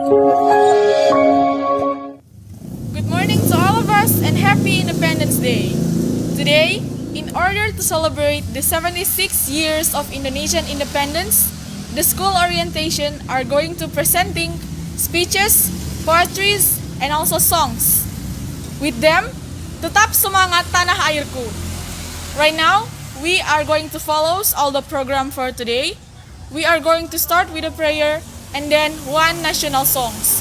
Good morning to all of us and happy Independence Day. Today, in order to celebrate the 76 years of Indonesian independence, the school orientation are going to presenting speeches, poetries, and also songs. With them, tetap semangat tanah airku. Right now, we are going to follow all the program for today. We are going to start with a prayer and then one national songs.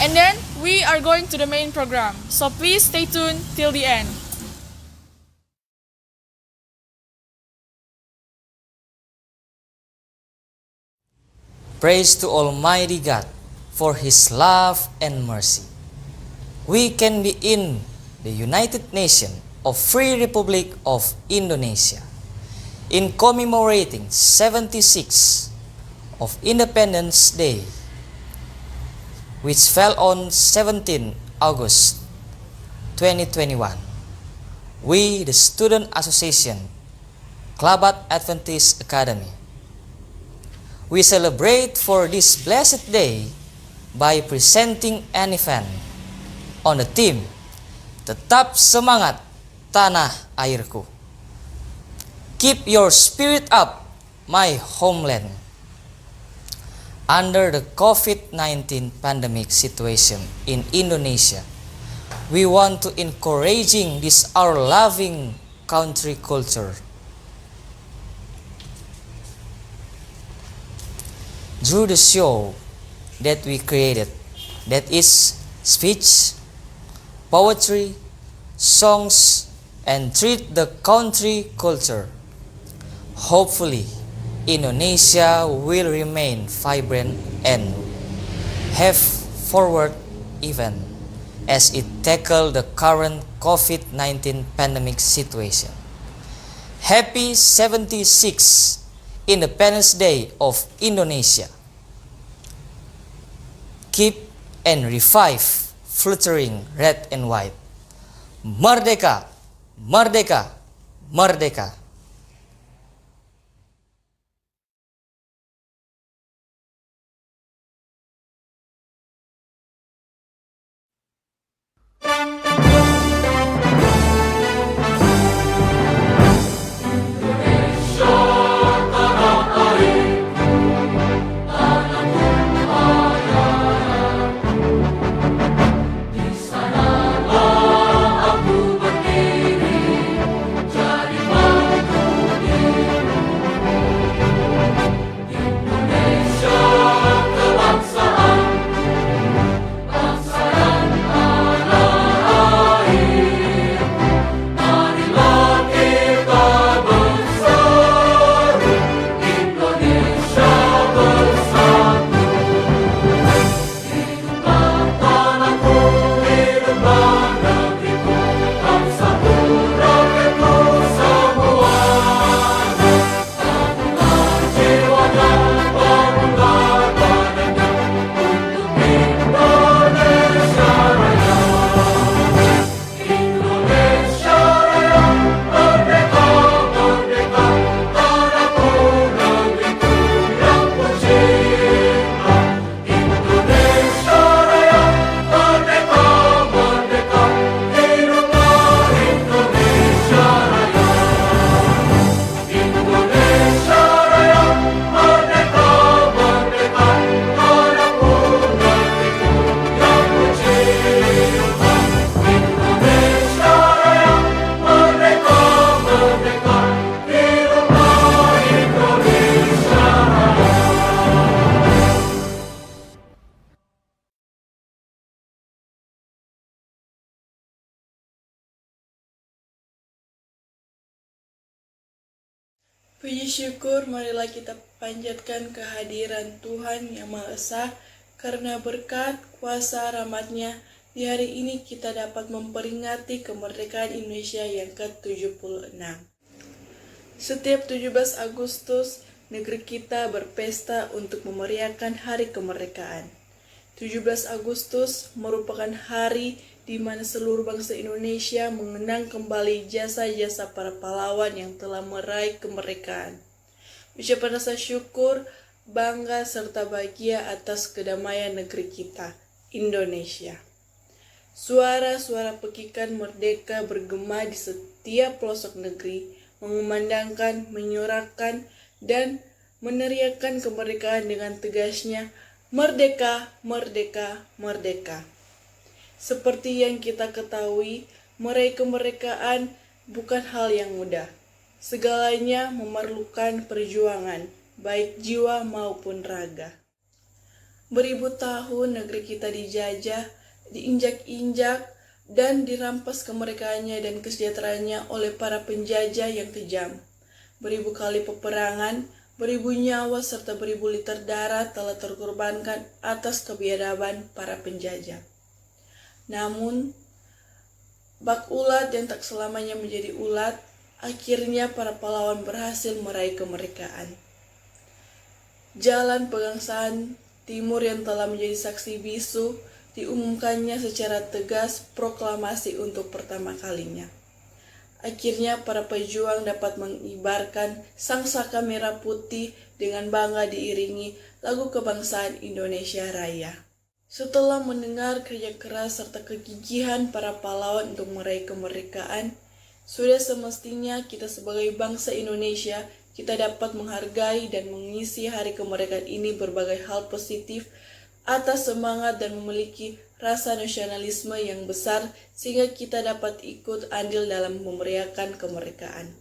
And then we are going to the main program. So please stay tuned till the end. Praise to Almighty God for His love and mercy. We can be in the United Nations of Free Republic of Indonesia in commemorating 76 of Independence Day, which fell on 17 August 2021. We, the Student Association, Klabat Adventist Academy, we celebrate for this blessed day by presenting an event on the theme, Tetap Semangat Tanah Airku. Keep your spirit up, my homeland. Under the COVID-19 pandemic situation in Indonesia, we want to encouraging this our loving country culture. Through the show that we created, that is speech, poetry, songs, and treat the country culture. Hopefully, Indonesia will remain vibrant and have forward even as it tackle the current COVID-19 pandemic situation. Happy 76 Independence Day of Indonesia. Keep and revive fluttering red and white. Merdeka, merdeka, merdeka. Puji syukur marilah kita panjatkan kehadiran Tuhan Yang Maha Esa, karena berkat kuasa rahmat-Nya di hari ini kita dapat memperingati kemerdekaan Indonesia yang ke-76. Setiap 17 Agustus, negeri kita berpesta untuk memeriahkan hari kemerdekaan. 17 Agustus merupakan hari di mana seluruh bangsa Indonesia mengenang kembali jasa-jasa para pahlawan yang telah meraih kemerdekaan. Ucapan rasa syukur bangga serta bahagia atas kedamaian negeri kita, Indonesia. Suara-suara pekikan merdeka bergema di setiap pelosok negeri, mengumandangkan, menyuarakan, dan meneriakkan kemerdekaan dengan tegasnya, "Merdeka, merdeka, merdeka." Seperti yang kita ketahui, meraih kemerdekaan bukan hal yang mudah. Segalanya memerlukan perjuangan, baik jiwa maupun raga. Beribu tahun negeri kita dijajah, diinjak-injak, dan dirampas kemerdekaannya dan kesejahteraannya oleh para penjajah yang kejam. Beribu kali peperangan, beribu nyawa serta beribu liter darah telah terkorbankan atas kebiadaban para penjajah. Namun, bak ulat yang tak selamanya menjadi ulat, akhirnya para pahlawan berhasil meraih kemerdekaan. Jalan Pegangsaan Timur yang telah menjadi saksi bisu diumumkannya secara tegas proklamasi untuk pertama kalinya. Akhirnya para pejuang dapat mengibarkan sangsaka merah putih dengan bangga diiringi lagu kebangsaan Indonesia Raya. Setelah mendengar kerja keras serta kegigihan para pahlawan untuk meraih kemerdekaan, sudah semestinya kita sebagai bangsa Indonesia kita dapat menghargai dan mengisi hari kemerdekaan ini berbagai hal positif atas semangat dan memiliki rasa nasionalisme yang besar sehingga kita dapat ikut andil dalam memeriahkan kemerdekaan.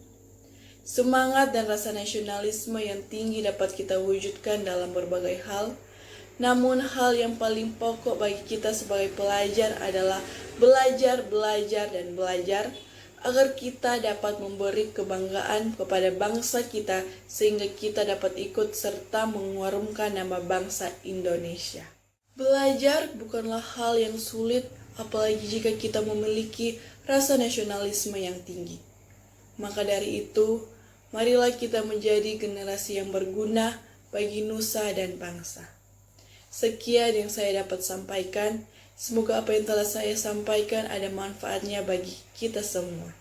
Semangat dan rasa nasionalisme yang tinggi dapat kita wujudkan dalam berbagai hal, namun hal yang paling pokok bagi kita sebagai pelajar adalah belajar, dan belajar agar kita dapat memberi kebanggaan kepada bangsa kita sehingga kita dapat ikut serta mengharumkan nama bangsa Indonesia. Belajar bukanlah hal yang sulit, apalagi jika kita memiliki rasa nasionalisme yang tinggi. Maka dari itu, marilah kita menjadi generasi yang berguna bagi nusa dan bangsa. Sekian yang saya dapat sampaikan. Semoga apa yang telah saya sampaikan ada manfaatnya bagi kita semua.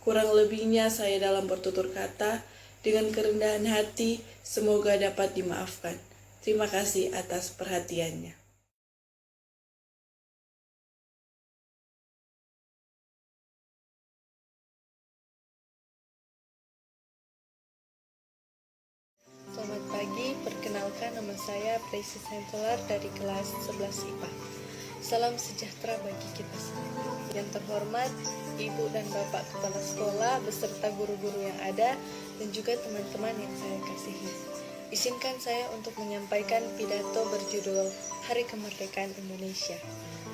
Kurang lebihnya saya dalam bertutur kata, dengan kerendahan hati, semoga dapat dimaafkan. Terima kasih atas perhatiannya. Selamat pagi, perkenalkan nama saya Presi Sentolar dari kelas 11 IPA. Salam sejahtera bagi kita semua. Yang terhormat, Ibu dan Bapak Kepala Sekolah beserta guru-guru yang ada dan juga teman-teman yang saya kasihi. Izinkan saya untuk menyampaikan pidato berjudul Hari Kemerdekaan Indonesia.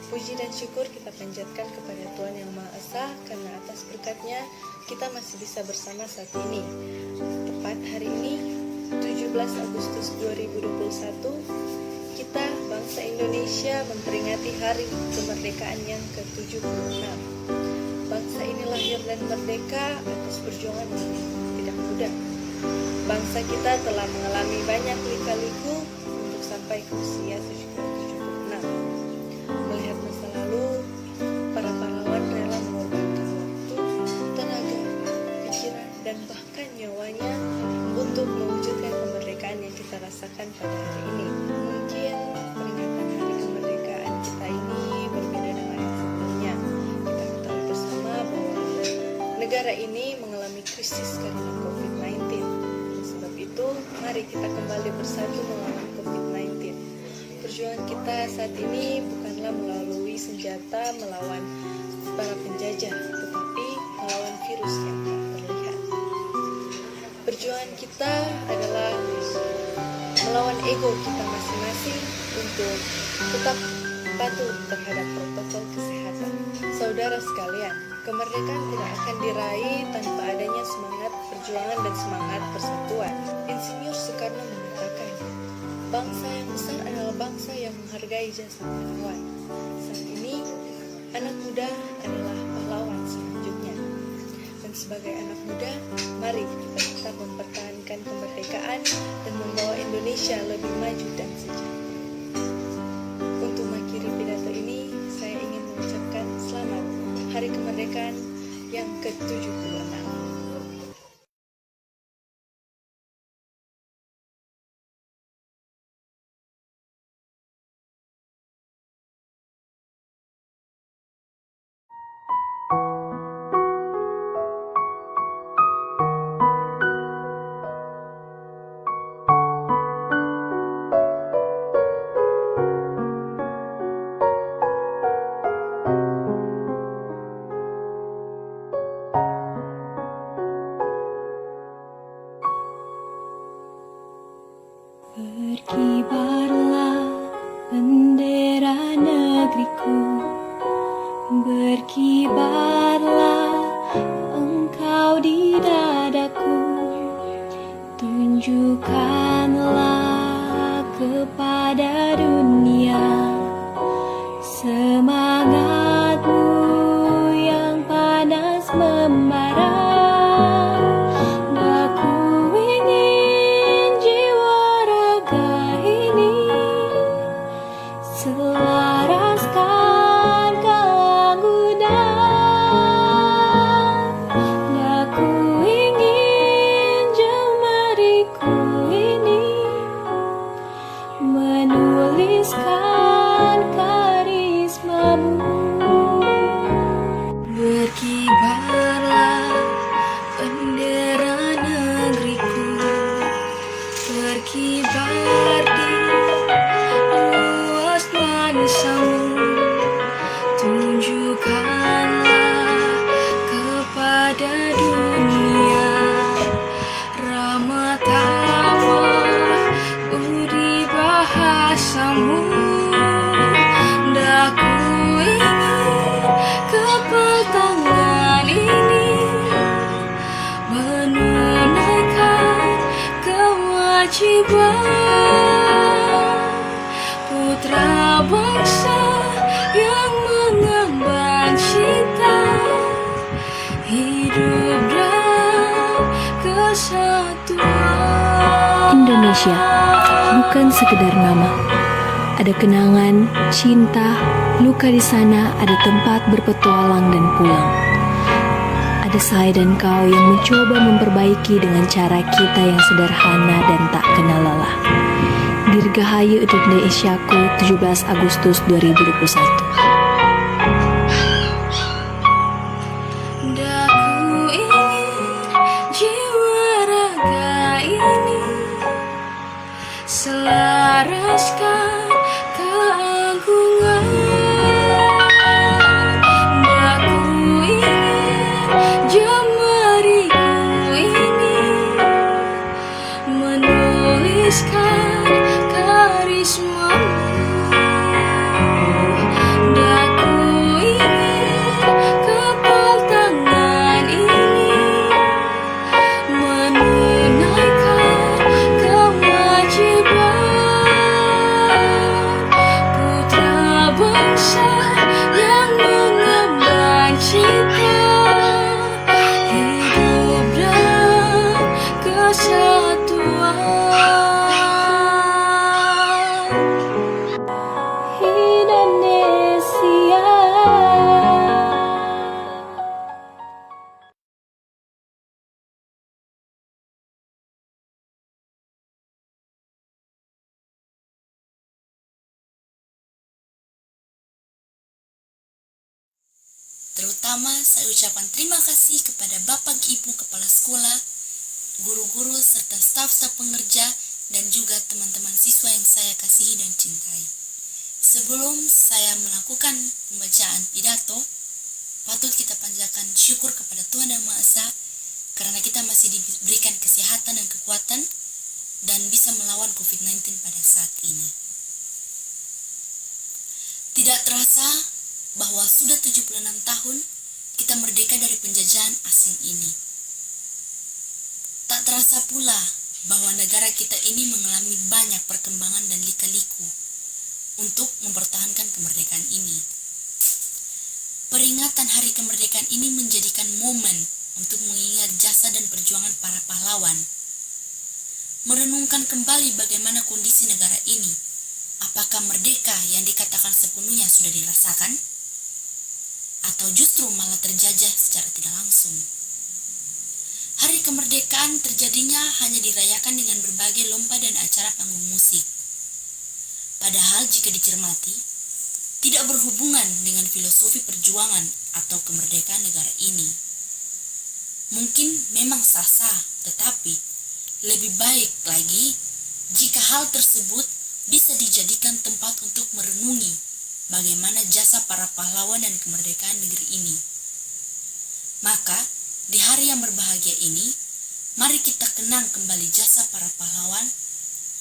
Puji dan syukur kita panjatkan kepada Tuhan Yang Maha Esa karena atas berkat-Nya kita masih bisa bersama saat ini. Tepat hari ini, 17 Agustus 2021, kita bangsa Indonesia memperingati hari kemerdekaan yang ke-76. Bangsa ini lahir dan merdeka atas perjuangan yang tidak mudah. Bangsa kita telah mengalami banyak lika-liku untuk sampai ke usia 76. Melihat masa lalu, para pahlawan rela mengorbankan waktu, tenaga, pikiran, dan bahkan nyawanya untuk mewujudkan kemerdekaan yang kita rasakan pada hari ini. Mungkin peringatan hari kemerdekaan kita ini berbeda dengan yang sebelumnya. Kita ketahui bersama bahwa negara ini mengalami krisis karena COVID-19. Oleh sebab itu, mari kita kembali bersatu melawan COVID-19. Perjuangan kita saat ini bukanlah melalui senjata melawan para penjajah, tetapi melawan virus yang tak terlihat. Perjuangan kita adalah melawan ego kita masing-masing untuk tetap patuh terhadap protokol kesehatan. Saudara sekalian, kemerdekaan tidak akan diraih tanpa adanya semangat perjuangan dan semangat persatuan. Insinyur Soekarno mengatakan, bangsa yang besar adalah bangsa yang menghargai jasa pahlawan. Saat ini, anak muda adalah pahlawan selanjutnya. Dan sebagai anak muda, mari kita tetap mempertahankan kemerdekaan dan membawa Indonesia lebih maju dan sejahtera. Untuk mengakhiri pidato ini, saya ingin mengucapkan selamat Hari Kemerdekaan yang ke-76. Berkibarlah bendera negeriku, berkibarlah engkau di dadaku, tunjukkanlah kepada dunia semangatmu yang panas membara. Aku ingin jiwa raga ini selaraskan keanggunan. Aku ingin jemariku ini menuliskan karismamu. Berkibarlah bendera negeriku, berkibar di luas manusiamu, tunjukkanlah kepada dunia ramah tamah budi bahasamu. Daku ingin kepal tangan ini menunaikan kewajiban putra bangsa yang mengemban cinta, hidup dalam kesatuan. Indonesia bukan sekedar nama. Ada kenangan, cinta, luka di sana, ada tempat berpetualang dan pulang. Ada saya dan kau yang mencoba memperbaiki dengan cara kita yang sederhana dan tak kenal lelah. Dirgahayu Indonesiaku 17 Agustus 2021. Daku ingin jiwa raga ini selaraskan keagungan. Daku ingin jemariku ini menuliskan karismamu. Daku ingin kepal tangan ini menunaikan kewajiban putra bangsa yang mengemban cinta, hidup dalam kesatuan. Indonesia. Terutama saya ucapkan terima kasih kepada Bapak Ibu Kepala Sekolah, guru-guru serta staf-staf pengerja dan juga teman-teman siswa yang saya kasihi dan cintai. Sebelum saya melakukan pembacaan pidato, patut kita panjatkan syukur kepada Tuhan Yang Maha Esa karena kita masih diberikan kesehatan dan kekuatan dan bisa melawan COVID-19 pada saat ini. Tidak terasa bahwa sudah 76 tahun kita merdeka dari penjajahan asing ini. Tak terasa pula bahwa negara kita ini mengalami banyak perkembangan dan lika-liku untuk mempertahankan kemerdekaan ini. Peringatan Hari Kemerdekaan ini menjadikan momen untuk mengingat jasa dan perjuangan para pahlawan, merenungkan kembali bagaimana kondisi negara ini. Apakah merdeka yang dikatakan sepenuhnya sudah dirasakan? Atau justru malah terjajah secara tidak langsung? Hari kemerdekaan terjadinya hanya dirayakan dengan berbagai lomba dan acara panggung musik. Padahal jika dicermati, tidak berhubungan dengan filosofi perjuangan atau kemerdekaan negara ini. Mungkin memang sah-sah, tetapi lebih baik lagi jika hal tersebut bisa dijadikan tempat untuk merenungi bagaimana jasa para pahlawan dan kemerdekaan negeri ini. Maka, di hari yang berbahagia ini, mari kita kenang kembali jasa para pahlawan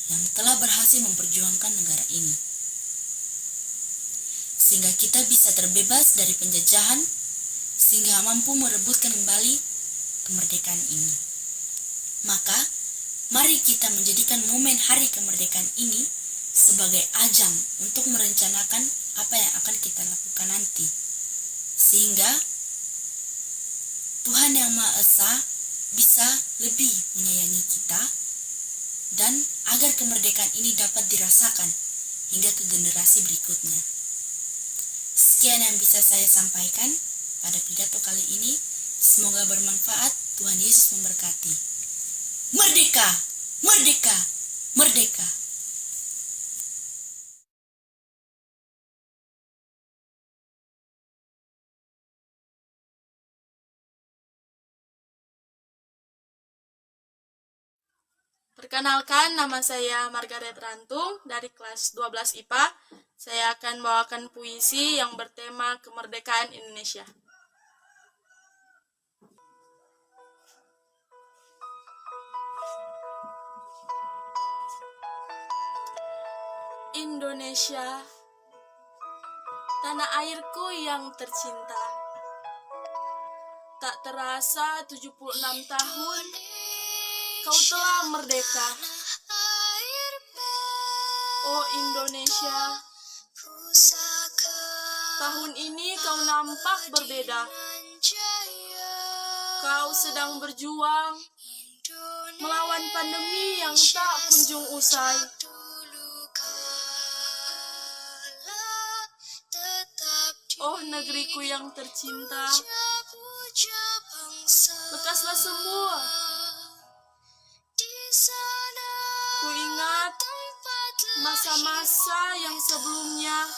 yang telah berhasil memperjuangkan negara ini. Sehingga kita bisa terbebas dari penjajahan, sehingga mampu merebutkan kembali kemerdekaan ini. Maka, mari kita menjadikan momen hari kemerdekaan ini sebagai ajang untuk merencanakan apa yang akan kita lakukan nanti. Sehingga Tuhan Yang Maha Esa bisa lebih menyayangi kita dan agar kemerdekaan ini dapat dirasakan hingga ke generasi berikutnya. Sekian yang bisa saya sampaikan pada pidato kali ini. Semoga bermanfaat. Tuhan Yesus memberkati. Merdeka! Merdeka! Merdeka! Perkenalkan, nama saya Margaret Rantung dari kelas 12 IPA. Saya akan bawakan puisi yang bertema kemerdekaan Indonesia. Indonesia, tanah airku yang tercinta. Tak terasa 76 tahun kau telah merdeka. Oh Indonesia, tahun ini kau nampak berbeda. Kau sedang berjuang melawan pandemi yang tak kunjung usai. Oh negeriku yang tercinta, lekaslah semua. Ku ingat masa-masa yang sebelumnya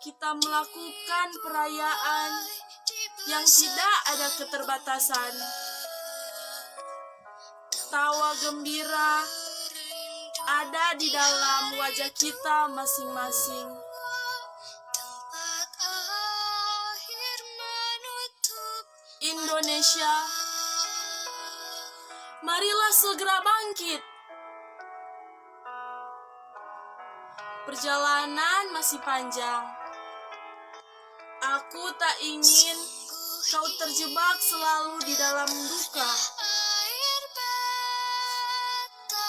kita melakukan perayaan yang tidak ada keterbatasan. Tawa gembira ada di dalam wajah kita masing-masing. Indonesia, marilah segera bangkit. Perjalanan masih panjang. Aku tak ingin kau terjebak selalu di dalam duka.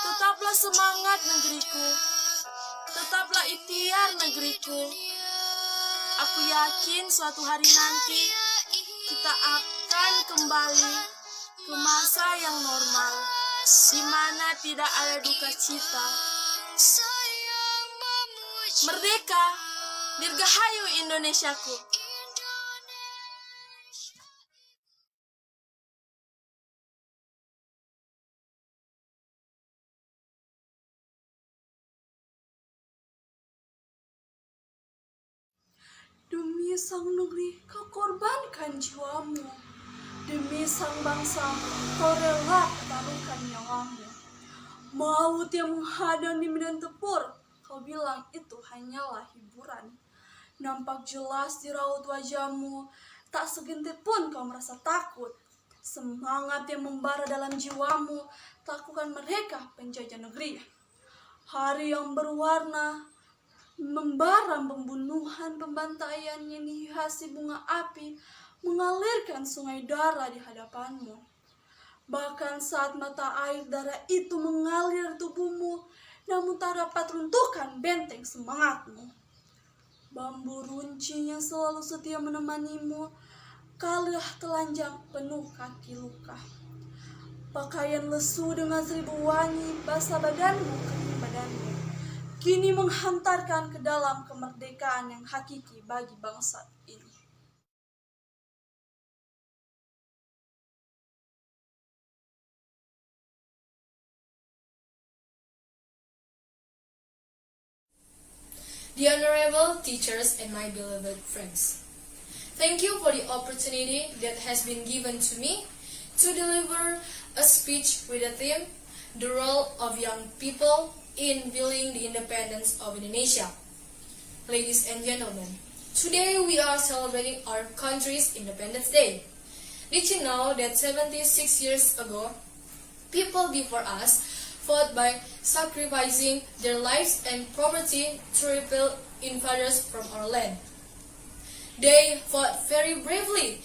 Tetaplah semangat negeriku. Tetaplah ikhtiar negeriku. Aku yakin suatu hari nanti kita akan kembali ke masa yang normal, di mana tidak ada duka cita. Merdeka, dirgahayu Indonesiaku. Demi sang negeri kau korbankan jiwamu. Demi sang bangsa kau rela taruhkan nyawamu. Maut yang menghadang di medan tempur, kau bilang itu hanyalah hiburan. Nampak jelas di raut wajahmu, tak segentit pun kau merasa takut. Semangat yang membara dalam jiwamu, takutkan mereka penjajah negeri. Hari yang berwarna, membara pembunuhan, pembantaian yang dihiasi bunga api, mengalirkan sungai darah di hadapanmu. Bahkan saat mata air darah itu mengalir tubuhmu, namun tak dapat runtuhkan benteng semangatmu. Bambu runcing yang selalu setia menemanimu, kalah telanjang penuh kaki luka. Pakaian lesu dengan 1000 wangi, basah badanmu, kering badanmu, kini menghantarkan ke dalam kemerdekaan yang hakiki bagi bangsa ini. The honorable teachers and my beloved friends, thank you for the opportunity that has been given to me to deliver a speech with the theme, the role of young people in building the independence of Indonesia. Ladies and gentlemen, today we are celebrating our country's Independence Day. Did you know that 76 years ago, people before us fought by sacrificing their lives and property to repel invaders from our land. They fought very bravely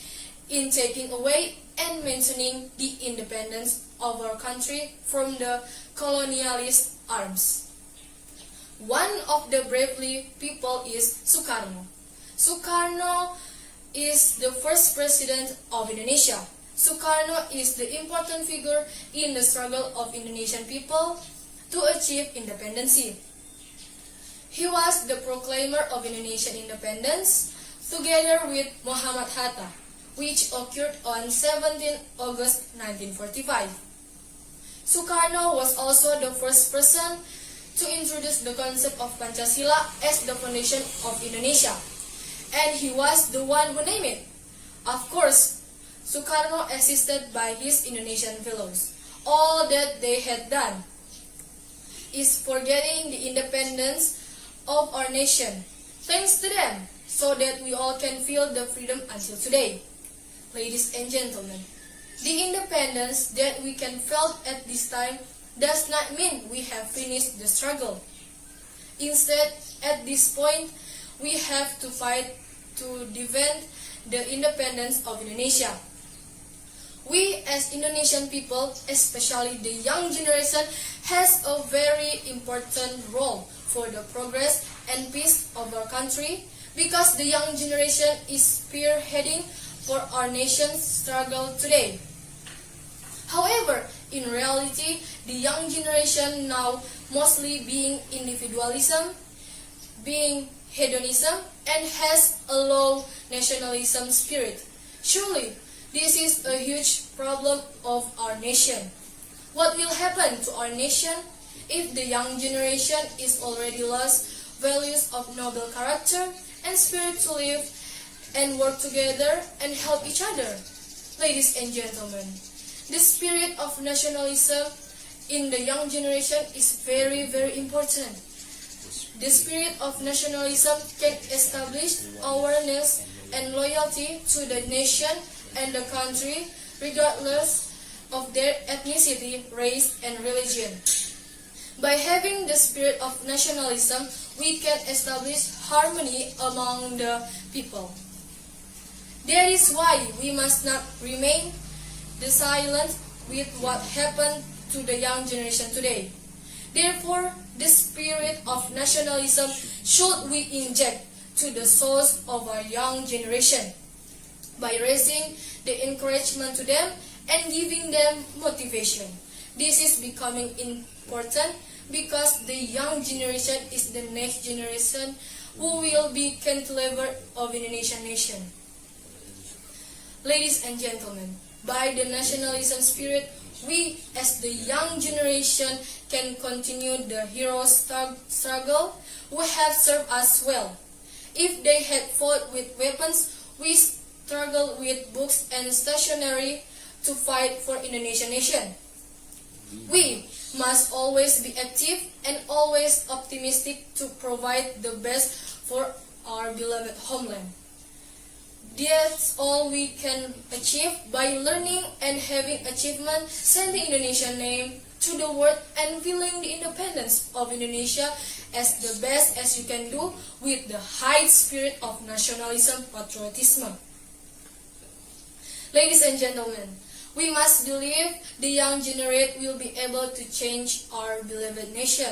in taking away and maintaining the independence of our country from the colonialist arms. One of the bravely people is Sukarno. Sukarno is the first president of Indonesia. Sukarno is the important figure in the struggle of Indonesian people to achieve independence. He was the proclaimer of Indonesian independence together with Muhammad Hatta, which occurred on 17 August 1945. Sukarno was also the first person to introduce the concept of Pancasila as the foundation of Indonesia, and he was the one who named it. Of course, Sukarno assisted by his Indonesian fellows. All that they had done is for getting the independence of our nation. Thanks to them, so that we all can feel the freedom until today. Ladies and gentlemen, the independence that we can feel at this time does not mean we have finished the struggle. Instead, at this point, we have to fight to defend the independence of Indonesia. We as Indonesian people, especially the young generation, has a very important role for the progress and peace of our country, because the young generation is spearheading for our nation's struggle today. However, in reality, the young generation now mostly being individualism, being hedonism, and has a low nationalism spirit. Surely, this is a huge problem of our nation. What will happen to our nation if the young generation is already lost values of noble character and spirit to live and work together and help each other? Ladies and gentlemen, the spirit of nationalism in the young generation is very, very important. The spirit of nationalism can establish awareness and loyalty to the nation and the country, regardless of their ethnicity, race, and religion. By having the spirit of nationalism, we can establish harmony among the people. That is why we must not remain silent with what happened to the young generation today. Therefore, the spirit of nationalism should we inject to the souls of our young generation by raising the encouragement to them and giving them motivation. This is becoming important because the young generation is the next generation who will be cantilever of Indonesian nation. Ladies and gentlemen, by the nationalism spirit, we as the young generation can continue the hero struggle who have served us well. If they had fought with weapons, we struggle with books and stationery to fight for Indonesian nation. We must always be active and always optimistic to provide the best for our beloved homeland. That's all we can achieve by learning and having achievement, sending Indonesian name to the world and feeling the independence of Indonesia as the best as you can do with the high spirit of nationalism, patriotism. Ladies and gentlemen, we must believe the young generation will be able to change our beloved nation.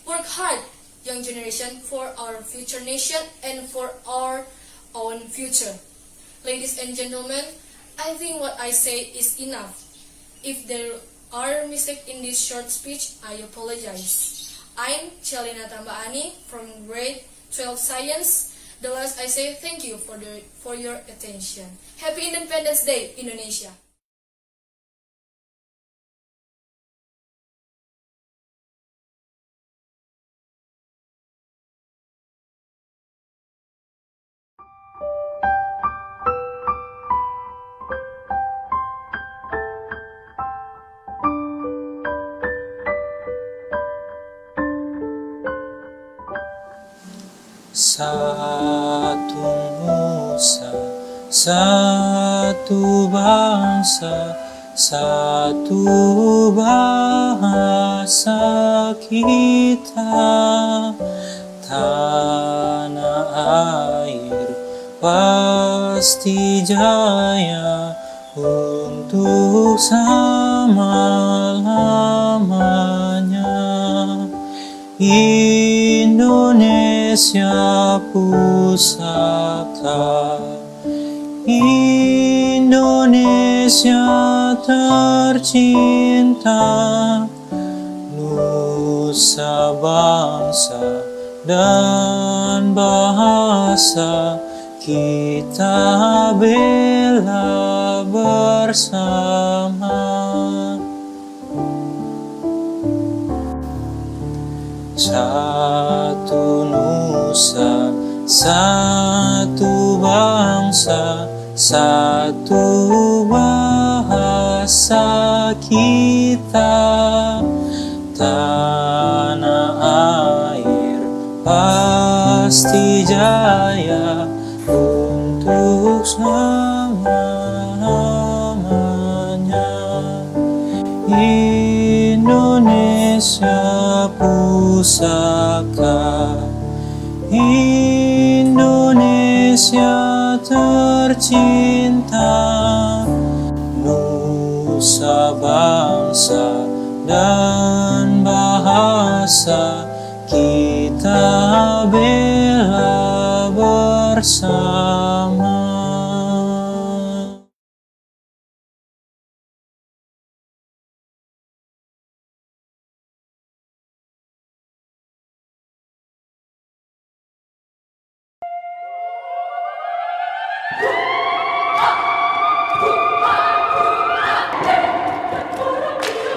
Work hard, young generation, for our future nation and for our own future. Ladies and gentlemen, I think what I say is enough. If there are mistakes in this short speech, I apologize. I'm Chelina Tambaani from grade 12 Science. The last I say thank you for your attention. Happy Independence Day, Indonesia. Satu nusa, satu bangsa, satu bahasa kita, tanah air pasti jaya untuk selama-lamanya. Indonesia pusaka, Indonesia tercinta, nusa bangsa dan bahasa kita bela bersama. Satu nusa, satu bangsa, satu bahasa kita, tanah air pasti jaya untuk selama-lamanya. Indonesia pusaka, Indonesia tercinta, nusa bangsa dan bahasa kita bela bersama.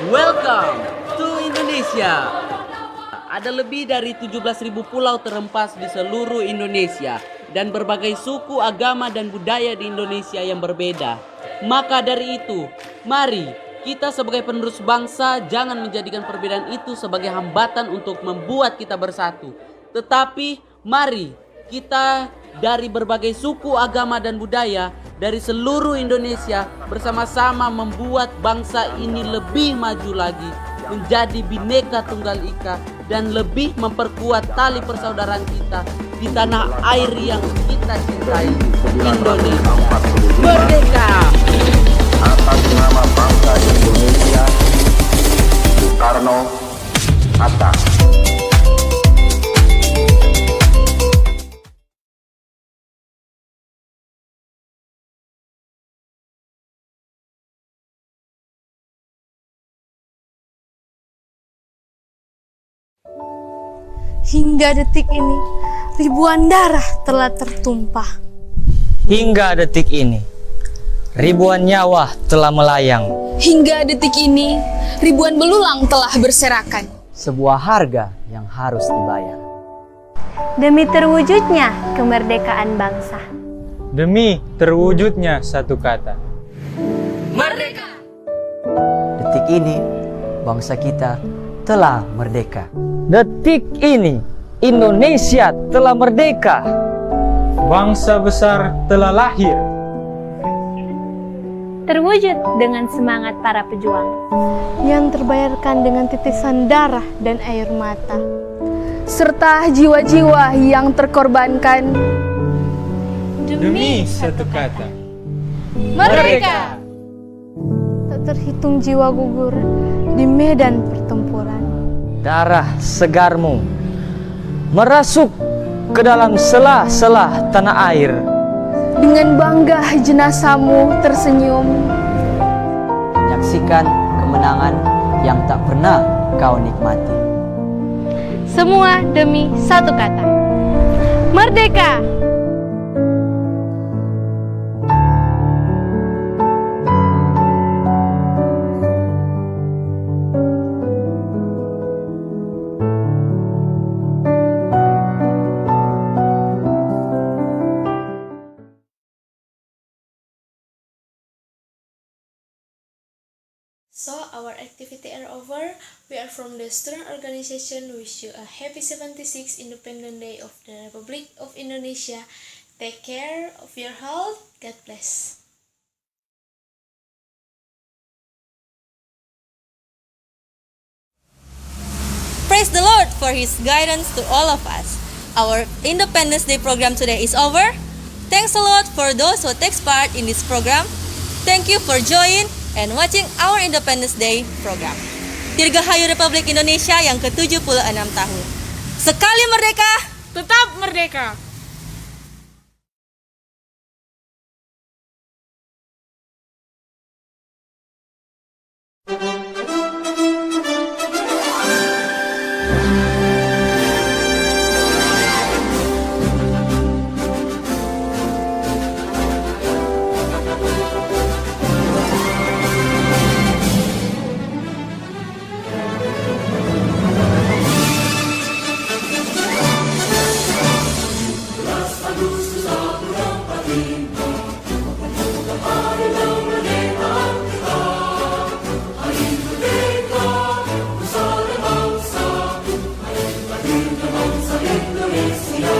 Welcome to Indonesia. Ada lebih dari 17.000 pulau terempas di seluruh Indonesia dan berbagai suku, agama, dan budaya di Indonesia yang berbeda. Maka dari itu, mari kita sebagai penerus bangsa jangan menjadikan perbedaan itu sebagai hambatan untuk membuat kita bersatu. Tetapi mari kita dari berbagai suku, agama, dan budaya dari seluruh Indonesia bersama-sama membuat bangsa ini lebih maju lagi, menjadi Bhinneka Tunggal Ika, dan lebih memperkuat tali persaudaraan kita di tanah air yang kita cintai, Indonesia. Merdeka! Atas nama bangsa Indonesia, Soekarno Hatta. Hingga detik ini, ribuan darah telah tertumpah. Hingga detik ini, ribuan nyawa telah melayang. Hingga detik ini, ribuan belulang telah berserakan. Sebuah harga yang harus dibayar. Demi terwujudnya kemerdekaan bangsa. Demi terwujudnya satu kata. Merdeka! Detik ini, bangsa kita telah merdeka. Detik ini, Indonesia telah merdeka. Bangsa besar telah lahir. Terwujud dengan semangat para pejuang. Yang terbayarkan dengan titisan darah dan air mata. Serta jiwa-jiwa yang terkorbankan. Demi satu kata. Merdeka! Tak terhitung jiwa gugur di medan pertempuran. Darah segarmu merasuk ke dalam sela-sela tanah air. Dengan bangga jenazahmu tersenyum. Menyaksikan kemenangan yang tak pernah kau nikmati. Semua demi satu kata. Merdeka! So, our activity are over. We are from the student organization. Wish you a happy 76th Independent Day of the Republic of Indonesia. Take care of your health. God bless. praise the Lord for His guidance to all of us. Our Independence Day program today is over. Thanks a lot for those who takes part in this program. Thank you for joining and watching our Independence Day program. Dirgahayu Republik Indonesia yang ke-76 tahun. Sekali merdeka, Tetap merdeka! Indonesia